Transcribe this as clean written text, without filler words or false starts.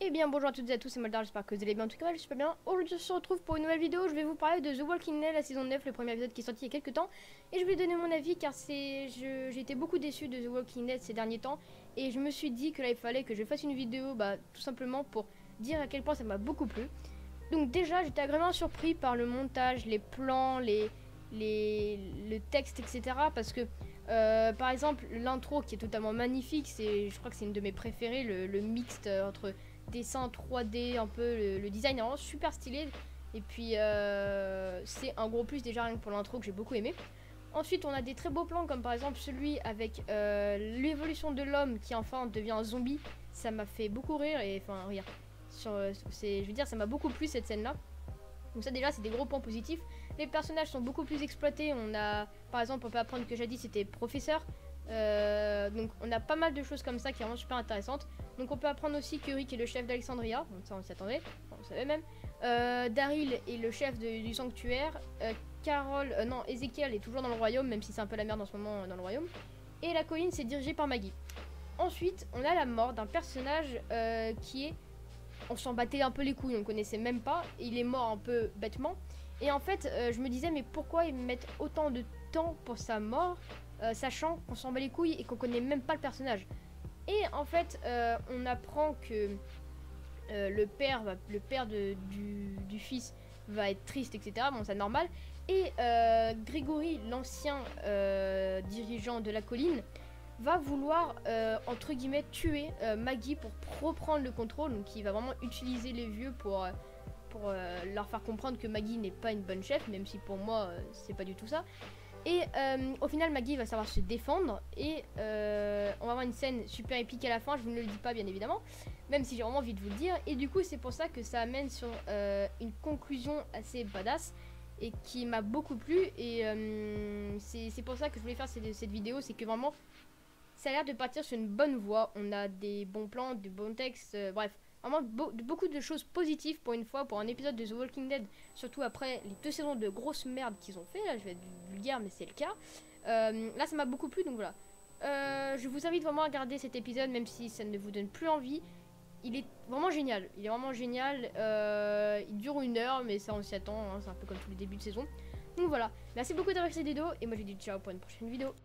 Eh bien bonjour à toutes et à tous, c'est Moldar, j'espère que vous allez bien. En tout cas, je suis pas bien. Aujourd'hui, on se retrouve pour une nouvelle vidéo. Je vais vous parler de The Walking Dead, la saison 9, le premier épisode qui est sorti il y a quelques temps. Et je vais donner mon avis car j'ai été beaucoup déçu de The Walking Dead ces derniers temps. Et je me suis dit que là, il fallait que je fasse une vidéo, tout simplement pour dire à quel point ça m'a beaucoup plu. Donc déjà, j'étais agréablement surpris par le montage, les plans, le texte, etc. Parce que, par exemple, l'intro qui est totalement magnifique, je crois que c'est une de mes préférées, le mixte entre dessin 3D, un peu le design est vraiment super stylé. Et puis c'est un gros plus déjà rien que pour l'intro que j'ai beaucoup aimé. Ensuite on a des très beaux plans comme par exemple celui avec l'évolution de l'homme qui enfin devient un zombie. Ça m'a fait beaucoup rire et enfin rire. Je veux dire ça m'a beaucoup plu cette scène là. Donc ça déjà c'est des gros points positifs. Les personnages sont beaucoup plus exploités. On a par exemple on peut apprendre que jadis c'était professeur. Donc on a pas mal de choses comme ça qui est vraiment super intéressantes. Donc on peut apprendre aussi que Rick est le chef d'Alexandria, donc ça on s'y attendait, on savait même. Daryl est le chef du sanctuaire. Ezekiel est toujours dans le royaume, même si c'est un peu la merde en ce moment dans le royaume. Et la colline c'est dirigé par Maggie. Ensuite on a la mort d'un personnage qui est... On s'en battait un peu les couilles, on le connaissait même pas. Il est mort un peu bêtement. Et en fait je me disais mais pourquoi ils mettent autant de temps pour sa mort sachant qu'on s'en bat les couilles et qu'on connaît même pas le personnage. Et en fait, on apprend que le père du fils va être triste, etc. Bon, c'est normal. Et Grégory, l'ancien dirigeant de la colline, va vouloir, entre guillemets, tuer Maggie pour reprendre le contrôle. Donc il va vraiment utiliser les vieux pour leur faire comprendre que Maggie n'est pas une bonne chef, même si pour moi, c'est pas du tout ça. Et au final Maggie va savoir se défendre et on va avoir une scène super épique à la fin, je vous ne le dis pas bien évidemment, même si j'ai vraiment envie de vous le dire. Et du coup c'est pour ça que ça amène sur une conclusion assez badass et qui m'a beaucoup plu. Et c'est pour ça que je voulais faire cette vidéo, c'est que vraiment ça a l'air de partir sur une bonne voie. On a des bons plans, des bons textes, bref, vraiment beaucoup de choses positives pour une fois, pour un épisode de The Walking Dead, surtout après les 2 saisons de grosse merde qu'ils ont fait. Là, je vais être vulgaire, mais c'est le cas. Là, ça m'a beaucoup plu, donc voilà. Je vous invite vraiment à regarder cet épisode, même si ça ne vous donne plus envie. Il est vraiment génial. Il est vraiment génial. Il dure 1 heure, mais ça, on s'y attend. Hein, c'est un peu comme tous les débuts de saison. Donc voilà. Merci beaucoup d'avoir regardé cette vidéo, et moi, je vous dis ciao pour une prochaine vidéo.